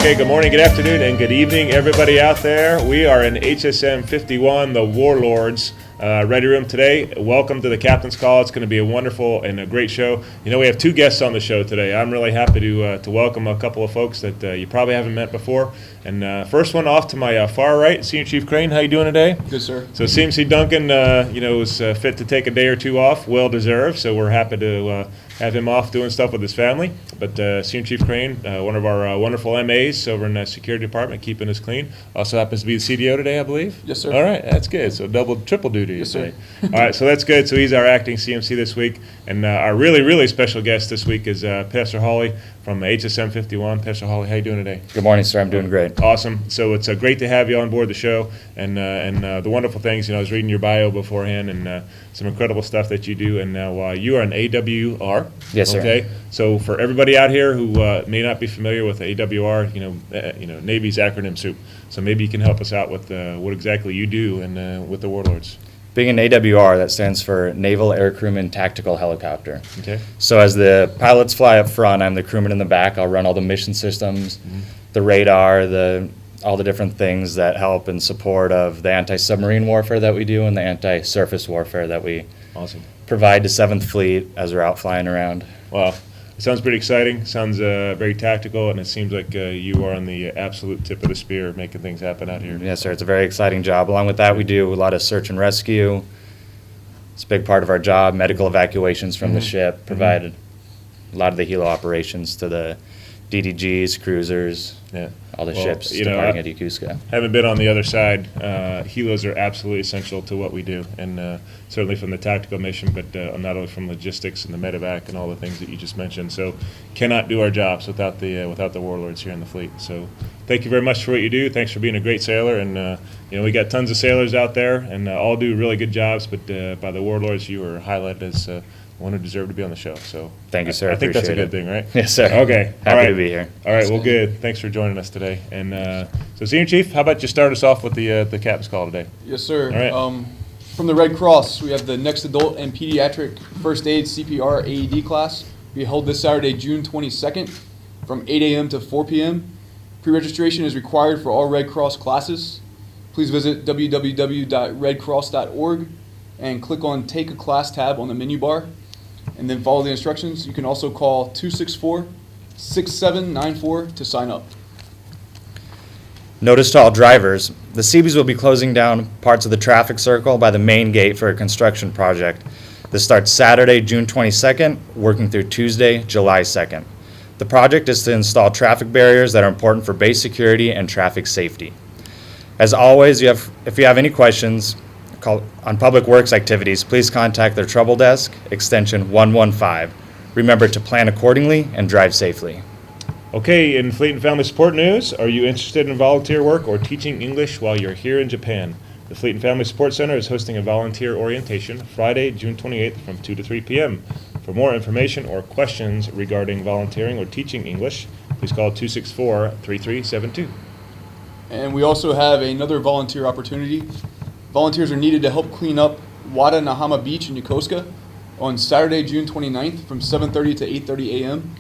Okay, good morning, good afternoon, and good evening, everybody out there. We are in HSM 51, the Warlords Ready Room today. Welcome to the Captain's Call. It's going to be a wonderful and a great show. You know, we have two guests on the show today. I'm really happy to welcome a couple of folks that you probably haven't met before. And first one off to my far right, Senior Chief Crane. How you doing today? Good, sir. So CMC Duncan, was fit to take a day or two off, well deserved. So we're happy to have him off doing stuff with his family. But Senior Chief Crane, one of our wonderful MAs over in the security department, keeping us clean. Also happens to be the CDO today, I believe. Yes, sir. All right, that's good. So triple duty. Yes, sir. All right, so that's good. So he's our acting CMC this week. And our really, really special guest this week is Pastor Hawley from HSM 51. Pastor Hawley, how you doing today? Good morning, sir. I'm doing great. Awesome. So it's great to have you on board the show, and the wonderful things. I was reading your bio beforehand, and some incredible stuff that you do. And now you are an AWR. Yes, sir. Okay. So for everybody out here who may not be familiar with AWR, Navy's acronym soup. So maybe you can help us out with what exactly you do and with the Warlords. Being an AWR, that stands for Naval Aircrewman Tactical Helicopter. Okay. So as the pilots fly up front, I'm the crewman in the back. I'll run all the mission systems, the radar, all the different things that help in support of the anti-submarine warfare that we do and the anti-surface warfare that we provide to 7th Fleet as we're out flying around. Wow. It sounds pretty exciting. Sounds very tactical, and it seems like you are on the absolute tip of the spear making things happen out here. Yes, sir. It's a very exciting job. Along with that, we do a lot of search and rescue. It's a big part of our job. Medical evacuations from the ship, provided a lot of the helo operations to the DDGs, cruisers, all the ships departing at Yokosuka. Haven't been on the other side. Helos are absolutely essential to what we do, and certainly from the tactical mission, but not only from logistics and the medevac and all the things that you just mentioned. So cannot do our jobs without the Warlords here in the fleet. So thank you very much for what you do. Thanks for being a great sailor, and we got tons of sailors out there, and all do really good jobs, but by the Warlords, you were highlighted as one who deserved to be on the show. So thank you, sir. I think that's a Appreciate good thing, right? Yes, sir. Okay. Happy to be here. All right. Well, good. Thanks for joining us today. And so, Senior Chief, how about you start us off with the Captain's Call today? Yes, sir. All right. From the Red Cross, we have the Next Adult and Pediatric First Aid CPR AED class. We held this Saturday, June 22nd, from 8 a.m. to 4 p.m. Pre-registration is required for all Red Cross classes. Please visit www.redcross.org and click on Take a Class tab on the menu bar, and then follow the instructions. You can also call 264-6794 to sign up. Notice to all drivers, the Seabees will be closing down parts of the traffic circle by the main gate for a construction project. This starts Saturday, June 22nd, working through Tuesday, July 2nd. The project is to install traffic barriers that are important for base security and traffic safety. As always, if you have any questions on public works activities, please contact their trouble desk, extension 115. Remember to plan accordingly and drive safely. Okay, in Fleet and Family Support news, are you interested in volunteer work or teaching English while you're here in Japan? The Fleet and Family Support Center is hosting a volunteer orientation Friday, June 28th from 2 to 3 p.m. For more information or questions regarding volunteering or teaching English, please call 264-3372. And we also have another volunteer opportunity. Volunteers are needed to help clean up Wada Nahama Beach in Yokosuka on Saturday, June 29th from 7:30 to 8:30 a.m.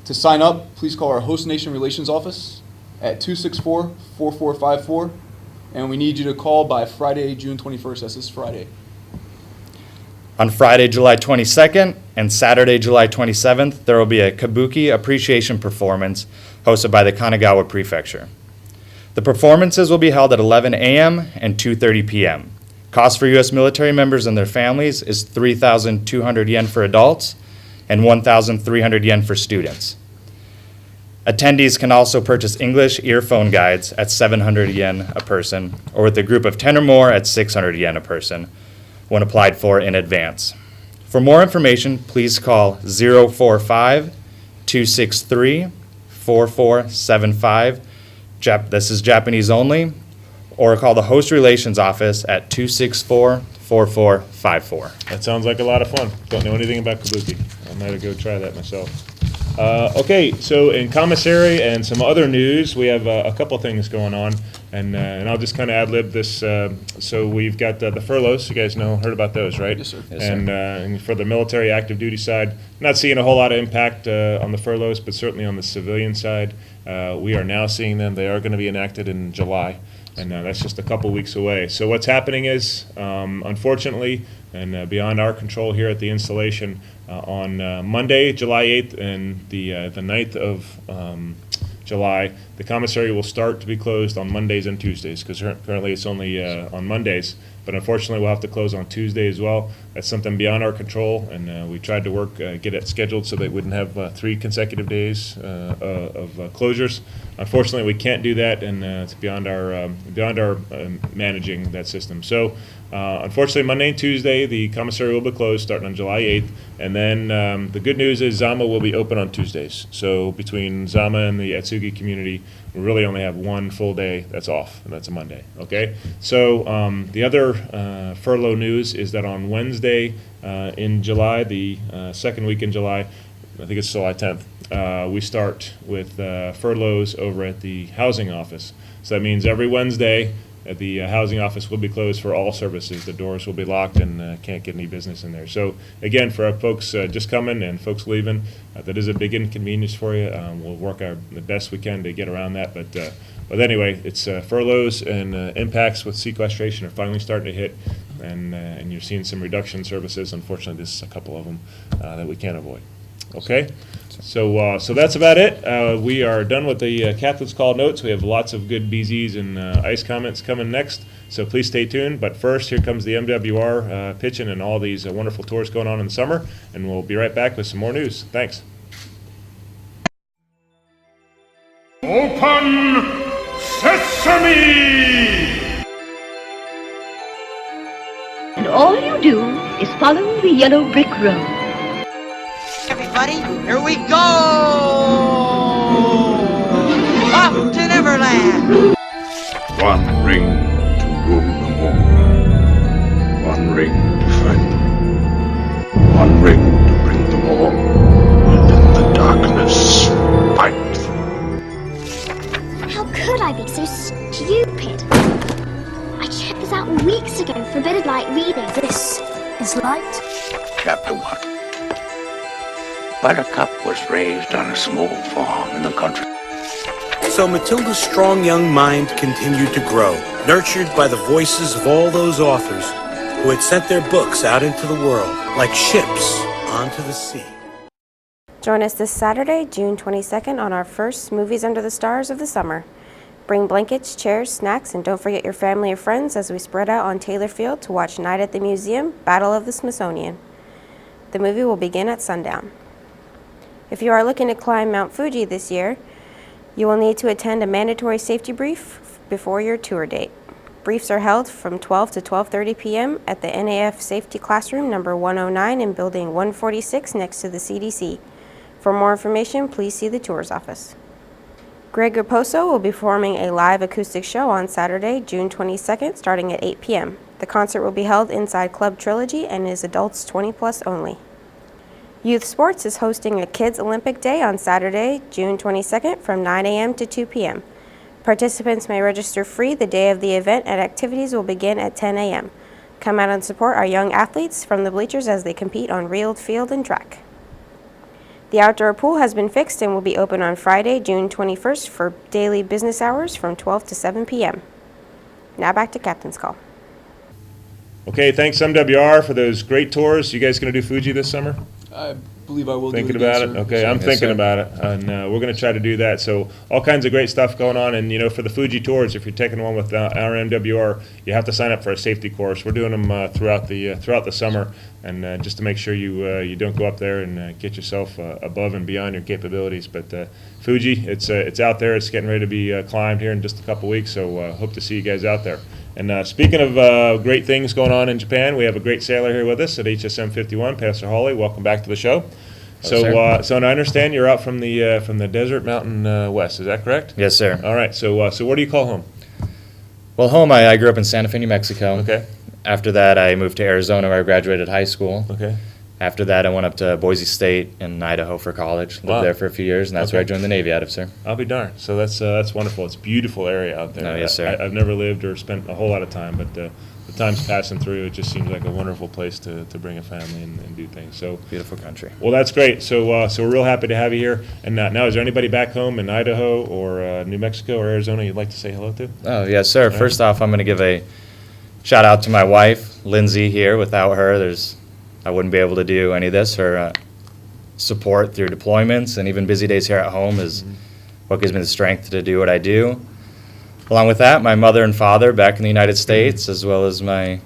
To sign up, please call our Host Nation Relations Office at 264-4454, and we need you to call by Friday, June 21st. That's this Friday. On Friday, July 22nd and Saturday, July 27th, there will be a Kabuki appreciation performance hosted by the Kanagawa Prefecture. The performances will be held at 11 a.m. and 2:30 p.m. Cost for U.S. military members and their families is 3,200 yen for adults and 1,300 yen for students. Attendees can also purchase English earphone guides at 700 yen a person, or with a group of 10 or more at 600 yen a person, when applied for in advance. For more information, please call 045-263-4475. This is Japanese only, or call the Host Relations Office at 264-4454. That sounds like a lot of fun. Don't know anything about Kabuki. I might go try that myself. Okay, so in commissary and some other news, we have a couple things going on, and I'll just kind of ad-lib this. So we've got the furloughs. You guys heard about those, right? Yes, sir. Yes, sir. And for the military active duty side, not seeing a whole lot of impact on the furloughs, but certainly on the civilian side, we are now seeing them. They are going to be enacted in July, and that's just a couple weeks away. So what's happening is, unfortunately, and beyond our control here at the installation, on Monday, July 8th, and the 9th of July, the commissary will start to be closed on Mondays and Tuesdays, because currently it's only on Mondays. But unfortunately, we'll have to close on Tuesday as well. That's something beyond our control, and we tried to get it scheduled so that we wouldn't have 3 consecutive days of closures. Unfortunately, we can't do that, and it's beyond our managing that system. So, unfortunately, Monday and Tuesday, the commissary will be closed starting on July 8th, and then the good news is Zama will be open on Tuesdays. So between Zama and the Atsugi community, we really only have one full day that's off, and that's a Monday, okay? So the other furlough news is that on Wednesday in July, the second week in July, I think it's July 10th, we start with furloughs over at the housing office. So that means every Wednesday, the housing office will be closed for all services. The doors will be locked and can't get any business in there. So again, for our folks just coming and folks leaving, that is a big inconvenience for you. We'll work the best we can to get around that. But anyway, it's furloughs and impacts with sequestration are finally starting to hit, and you're seeing some reduction in services. Unfortunately, this is a couple of them that we can't avoid. Okay, so that's about it. We are done with the Captain's Call notes. We have lots of good BZs and ICE comments coming next, so please stay tuned. But first, here comes the MWR pitching and all these wonderful tours going on in the summer, and we'll be right back with some more news. Thanks. Open Sesame! And all you do is follow the yellow brick road. Everybody, here we go! Off to Neverland! One ring to rule them all. One ring to fight them. One ring to bring them all. And in the darkness, fight them. How could I be so stupid? I checked this out weeks ago, forbidden light reading. This is light. Chapter 1. Buttercup was raised on a small farm in the country. So Matilda's strong young mind continued to grow, nurtured by the voices of all those authors who had sent their books out into the world, like ships onto the sea. Join us this Saturday, June 22nd, on our first Movies Under the Stars of the summer. Bring blankets, chairs, snacks, and don't forget your family or friends as we spread out on Taylor Field to watch Night at the Museum, Battle of the Smithsonian. The movie will begin at sundown. If you are looking to climb Mount Fuji this year, you will need to attend a mandatory safety brief before your tour date. Briefs are held from 12 to 12:30 p.m. at the NAF Safety Classroom number 109 in Building 146 next to the CDC. For more information, please see the tours office. Greg Raposo will be performing a live acoustic show on Saturday, June 22nd, starting at 8 p.m. The concert will be held inside Club Trilogy and is adults 20 plus only. Youth Sports is hosting a Kids Olympic Day on Saturday, June 22nd from 9 a.m. to 2 p.m. Participants may register free the day of the event, and activities will begin at 10 a.m. Come out and support our young athletes from the bleachers as they compete on reeled field and track. The outdoor pool has been fixed and will be open on Friday, June 21st for daily business hours from 12 to 7 p.m. Now back to Captain's Call. Okay, thanks MWR for those great tours. You guys going to do Fuji this summer? I believe I will Thinking do it about again, it? sir. Okay, I'm Yes, thinking sir. about it, and we're going to try to do that. So all kinds of great stuff going on, and for the Fuji tours, if you're taking one with our MWR, you have to sign up for a safety course. We're doing them throughout the summer, and just to make sure you don't go up there and get yourself above and beyond your capabilities. But Fuji, it's out there. It's getting ready to be climbed here in just a couple weeks. So hope to see you guys out there. And speaking of great things going on in Japan, we have a great sailor here with us at HSM 51, Pastor Hawley. Welcome back to the show. Hello, So I understand you're out from the desert mountain west. Is that correct? Yes, sir. All right. So where do you call home? Well, home, I grew up in Santa Fe, New Mexico. Okay. After that, I moved to Arizona, where I graduated high school. Okay. After that, I went up to Boise State in Idaho for college. Lived Wow. there for a few years, and that's where I Okay. joined the Navy out of, sir. I'll be darned. So that's wonderful. It's a beautiful area out there. Oh, yes, sir. I've never lived or spent a whole lot of time, but the time's passing through. It just seems like a wonderful place to bring a family and do things. So, Beautiful country. well, that's great. So we're real happy to have you here. And now, is there anybody back home in Idaho or New Mexico or Arizona you'd like to say hello to? Oh, yes, sir. First off, I'm going to give a shout out to my wife, Lindsay, here. Without her, I wouldn't be able to do any of this. Her support through deployments and even busy days here at home is what gives me the strength to do what I do. Along with that, my mother and father back in the United States, as well as my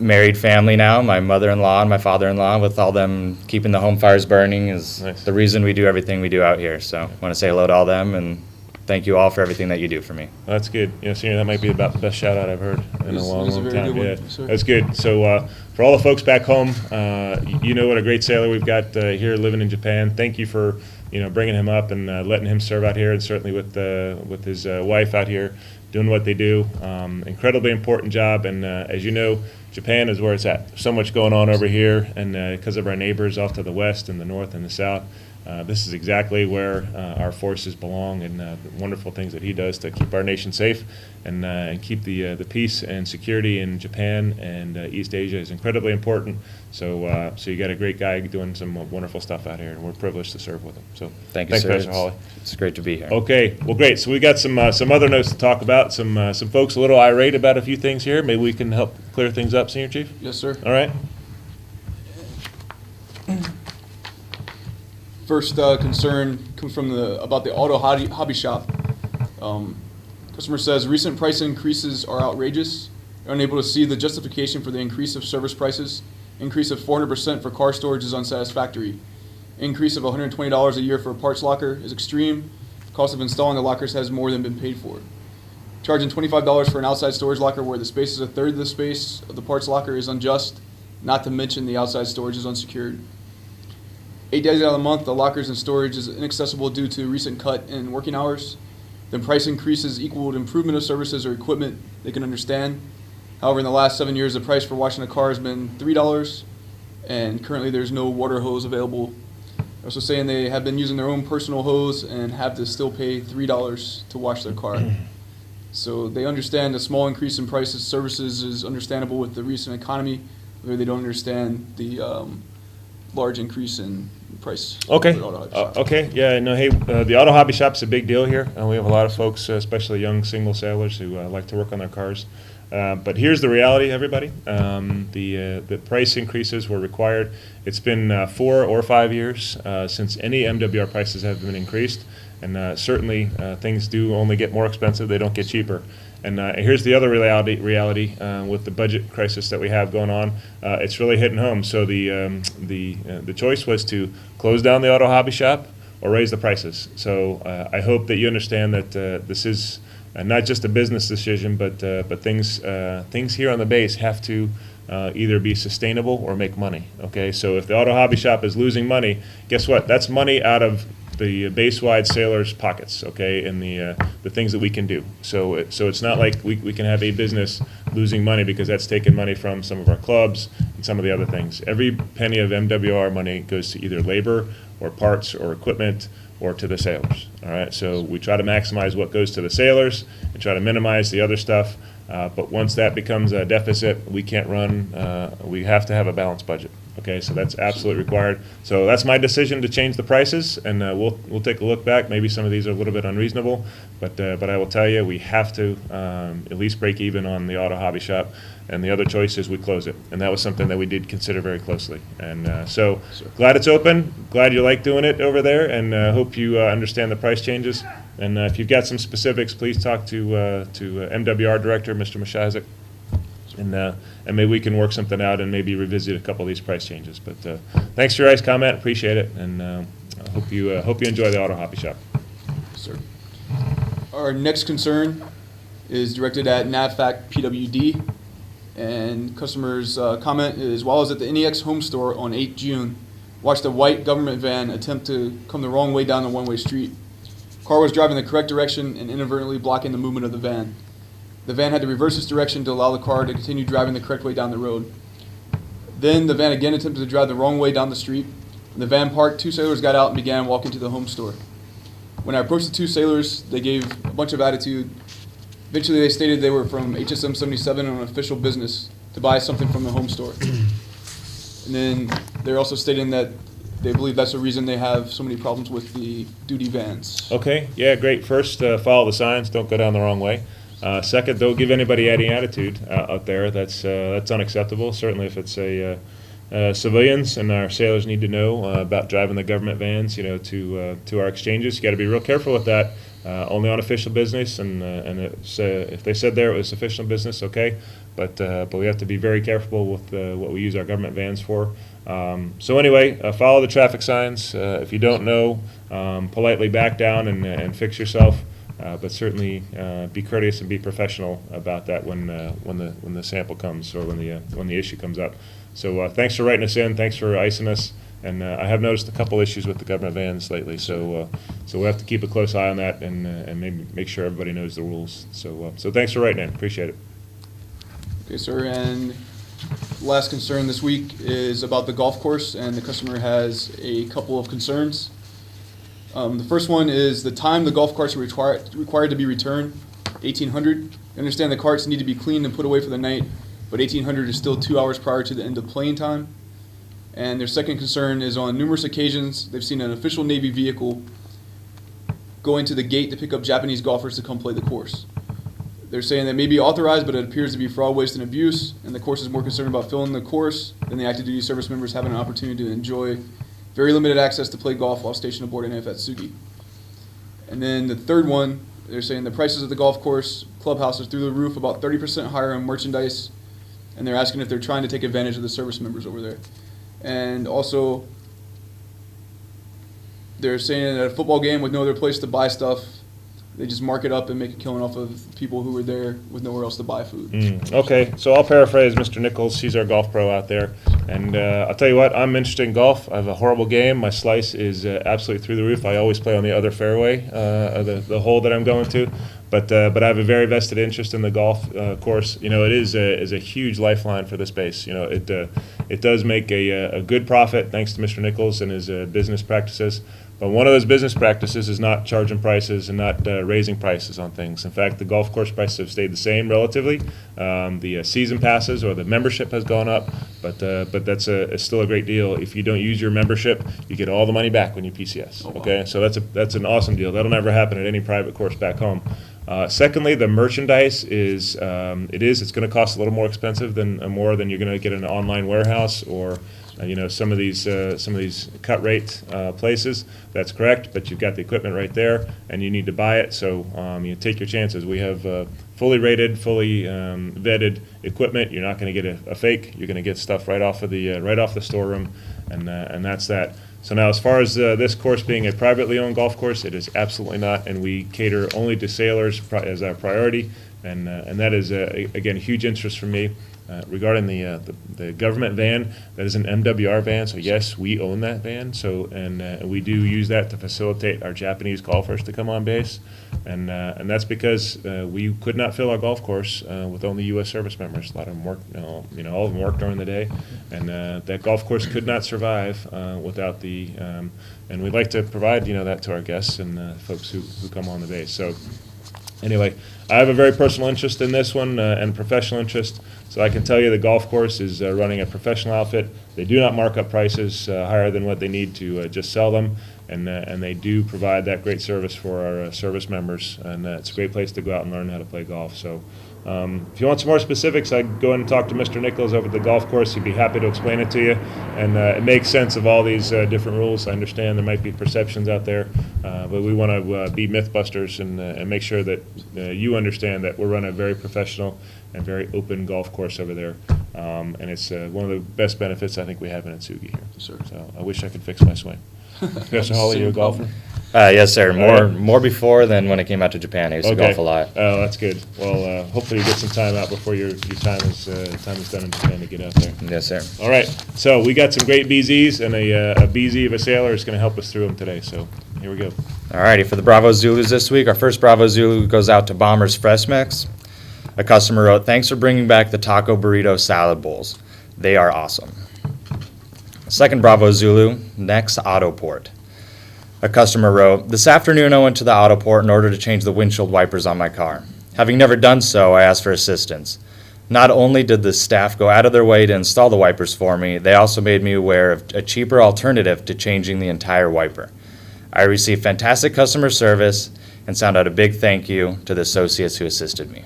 married family now, my mother-in-law and my father-in-law, with all them keeping the home fires burning is Nice. the reason we do everything we do out here. So I want to say hello to all them and thank you all for everything that you do for me. That's good. Senior, that might be about the best shout out I've heard in a long, It's a long very time. good one, Yeah, sir. that's good. So for all the folks back home, you know what a great sailor we've got here living in Japan. Thank you for bringing him up and letting him serve out here, and certainly with his wife out here doing what they do. Incredibly important job, and as you know, Japan is where it's at. So much going on over here, and because of our neighbors off to the west and the north and the south. This is exactly where our forces belong, and the wonderful things that he does to keep our nation safe and keep the peace and security in Japan and East Asia is incredibly important. So you got a great guy doing some wonderful stuff out here, and we're privileged to serve with him. So Thank you, thanks, sir. Professor Hawley. It's great to be here. Okay, well, great. So we got some other notes to talk about. Some folks a little irate about a few things here. Maybe we can help clear things up, Senior Chief. Yes, sir. All right. First concern comes from about the auto hobby shop. Customer says recent price increases are outrageous. They're unable to see the justification for the increase of service prices. Increase of 400% for car storage is unsatisfactory. Increase of $120 a year for a parts locker is extreme. Cost of installing the lockers has more than been paid for. Charging $25 for an outside storage locker where the space is a third of the space of the parts locker is unjust, not to mention the outside storage is unsecured. 8 days out of the month, the lockers and storage is inaccessible due to recent cut in working hours. Then price increases equaled improvement of services or equipment they can understand. However, in the last 7 years, the price for washing a car has been $3, and currently there's no water hose available. They're also saying they have been using their own personal hose and have to still pay $3 to wash their car. So they understand a small increase in prices services is understandable with the recent economy, where they don't understand the large increase in price. Okay. for the auto hobby shop. Okay. Yeah. No. Hey, the auto hobby shop's a big deal here. We have a lot of folks, especially young single sailors, who like to work on their cars. But here's the reality, everybody. The price increases were required. It's been 4 or 5 years since any MWR prices have been increased, and certainly things do only get more expensive. They don't get cheaper. And here's the other reality with the budget crisis that we have going on. It's really hitting home. So the choice was to close down the auto hobby shop or raise the prices. So I hope that you understand that this is not just a business decision, but things here on the base have to either be sustainable or make money. Okay, so if the auto hobby shop is losing money, guess what? That's money out of the base-wide sailors' pockets, okay, and the things that we can do. So it's not like we can have a business losing money because that's taking money from some of our clubs and some of the other things. Every penny of MWR money goes to either labor or parts or equipment or to the sailors, all right? So we try to maximize what goes to the sailors and try to minimize the other stuff, but once that becomes a deficit, we can't run, we have to have a balanced budget. Okay, so that's absolutely required. So that's my decision to change the prices, and we'll take a look back. Maybe some of these are a little bit unreasonable, but I will tell you we have to at least break even on the auto hobby shop, and the other choice is we close it. And that was something that we did consider very closely. And so glad it's open. Glad you like doing it over there, and hope you understand the price changes. And if you've got some specifics, please talk to MWR Director, Mr. Mashazik. And maybe we can work something out and maybe revisit a couple of these price changes. But thanks for your guys' comment, appreciate it, and I hope you enjoy the auto hobby shop. Sir. Our next concern is directed at NAF PWD, and customers' comment is, while I was at the NEX home store on 8 June, watched a white government van attempt to come the wrong way down the one-way street. Car was driving the correct direction and inadvertently blocking the movement of the van. The van had to reverse its direction to allow the car to continue driving the correct way down the road. Then the van again attempted to drive the wrong way down the street. In the van parked, 2 sailors got out and began walking to the home store. When I approached the 2 sailors, they gave a bunch of attitude. Eventually, they stated they were from HSM 77 on official business to buy something from the home store. And then they're also stating that they believe that's the reason they have so many problems with the duty vans. Okay, yeah, great. First, follow the signs, don't go down the wrong way. Second, don't give anybody any attitude out there. That's unacceptable, certainly if it's civilians, and our sailors need to know about driving the government vans, to our exchanges. You got to be real careful with that. Only on official business, and it's, if they said there it was official business, okay. But we have to be very careful with what we use our government vans for. So anyway, follow the traffic signs. If you don't know, politely back down and fix yourself. But certainly be courteous and be professional about that when the sample comes or when the issue comes up. So thanks for writing us in. Thanks for icing us. And I have noticed a couple issues with the government vans lately. So we have to keep a close eye on that and maybe make sure everybody knows the rules. So thanks for writing in. Appreciate it. Okay, sir. And last concern this week is about the golf course, and the customer has a couple of concerns. The first one is the time the golf carts are required to be returned, 1800. I understand the carts need to be cleaned and put away for the night, but 1800 is still 2 hours prior to the end of playing time. And their second concern is on numerous occasions they've seen an official Navy vehicle go into the gate to pick up Japanese golfers to come play the course. They're saying that may be authorized, but it appears to be fraud, waste, and abuse, and the course is more concerned about filling the course than the active duty service members having an opportunity to enjoy very limited access to play golf while stationed aboard NAF Atsugi. And then the third one, they're saying the prices of the golf course clubhouse is through the roof, about 30% higher on merchandise, and they're asking if they're trying to take advantage of the service members over there. And also, they're saying at a football game with no other place to buy stuff, they just mark it up and make a killing off of people who were there with nowhere else to buy food. Okay, so I'll paraphrase Mr. Nichols. He's our golf pro out there. And I'll tell you what, I'm interested in golf. I have a horrible game. My slice is absolutely through the roof. I always play on the other fairway, the hole that I'm going to. But I have a very vested interest in the golf course. It is a huge lifeline for this base. It does make a good profit thanks to Mr. Nichols and his business practices. But one of those business practices is not charging prices and not raising prices on things. In fact, the golf course prices have stayed the same relatively. The season passes or the membership has gone up, but that's still a great deal. If you don't use your membership, you get all the money back when you PCS. Okay, so that's an awesome deal. That'll never happen at any private course back home. Secondly, the merchandise is it's going to cost a little more expensive than you're going to get in an online warehouse or some of these cut rate places. That's correct, but you've got the equipment right there, and you need to buy it. So you take your chances. We have fully rated, fully vetted equipment. You're not going to get a fake. You're going to get stuff right off the storeroom, and that's that. So now, as far as this course being a privately owned golf course, it is absolutely not, and we cater only to sailors as our priority, and that is again a huge interest for me. Regarding the government van, that is an MWR van, so yes, we own that van. So and we do use that to facilitate our Japanese golfers to come on base, and that's because we could not fill our golf course with only U.S. service members. A lot of them work, all of them work during the day, and that golf course could not survive without the. And we'd like to provide that to our guests and folks who come on the base. So. Anyway, I have a very personal interest in this one and professional interest, so I can tell you the golf course is running a professional outfit. They do not mark up prices higher than what they need to just sell them, and they do provide that great service for our service members, and it's a great place to go out and learn how to play golf. So if you want some more specifics, I'd go in and talk to Mr. Nichols over at the golf course. He'd be happy to explain it to you, and it makes sense of all these different rules. I understand there might be perceptions out there, but we want to be mythbusters and make sure that you understand that we're running a very professional and very open golf course over there, and it's one of the best benefits I think we have in Atsugi here. Sure. So I wish I could fix my swing. Professor Hawley, you a golfer? Yes, sir. More before than when I came out to Japan. I used to golf a lot. Oh, that's good. Well, hopefully you get some time out before your time is done in Japan to get out there. Yes, sir. All right. So we got some great BZs, and a BZ of a sailor is going to help us through them today. So here we go. All righty. For the Bravo Zulus this week, our first Bravo Zulu goes out to Bombers Fresh Mix. A customer wrote, "Thanks for bringing back the taco burrito salad bowls. They are awesome. Second Bravo Zulu, next Autoport. A customer wrote, "This afternoon I went to the Autoport in order to change the windshield wipers on my car. Having never done so, I asked for assistance. Not only did the staff go out of their way to install the wipers for me, they also made me aware of a cheaper alternative to changing the entire wiper. I received fantastic customer service and sound out a big thank you to the associates who assisted me."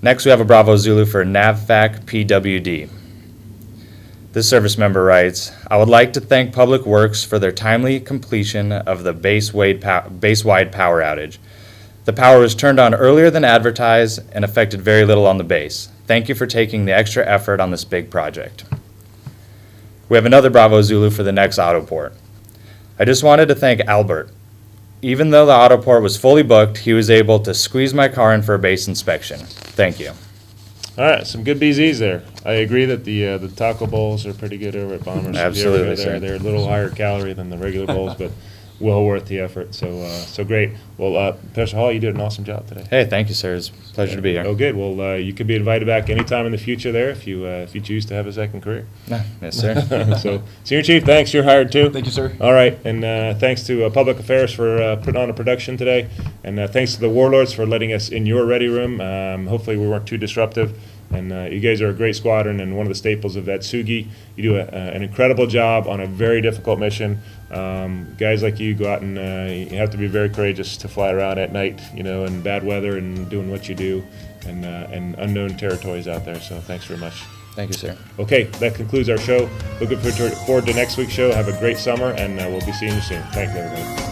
Next, we have a Bravo Zulu for NAVFAC PWD. This service member writes, "I would like to thank Public Works for their timely completion of the base-wide power outage. The power was turned on earlier than advertised and affected very little on the base. Thank you for taking the extra effort on this big project." We have another Bravo Zulu for the next Autoport. "I just wanted to thank Albert. Even though the Autoport was fully booked, he was able to squeeze my car in for a base inspection. Thank you." All right, some good BZs there. I agree that the taco bowls are pretty good over at Bombers. Absolutely, If you ever go sir. there, they're a little higher calorie than the regular bowls, but well worth the effort. So great. Well, Professor Hall, you did an awesome job today. Hey, thank you, sir. It's a pleasure to be here. Oh, good. Well, you could be invited back anytime in the future there if you choose to have a second career. Yes, sir. So, Senior Chief, thanks. You're hired too. Thank you, sir. All right, and thanks to Public Affairs for putting on a production today, and thanks to the Warlords for letting us in your ready room. Hopefully, we weren't too disruptive. And you guys are a great squadron and one of the staples of Atsugi. You do an incredible job on a very difficult mission. Guys like you go out and you have to be very courageous to fly around at night, in bad weather and doing what you do, and unknown territories out there. So thanks very much. Thank you, sir. Okay, that concludes our show. Looking forward to next week's show. Have a great summer, and we'll be seeing you soon. Thank you, everybody.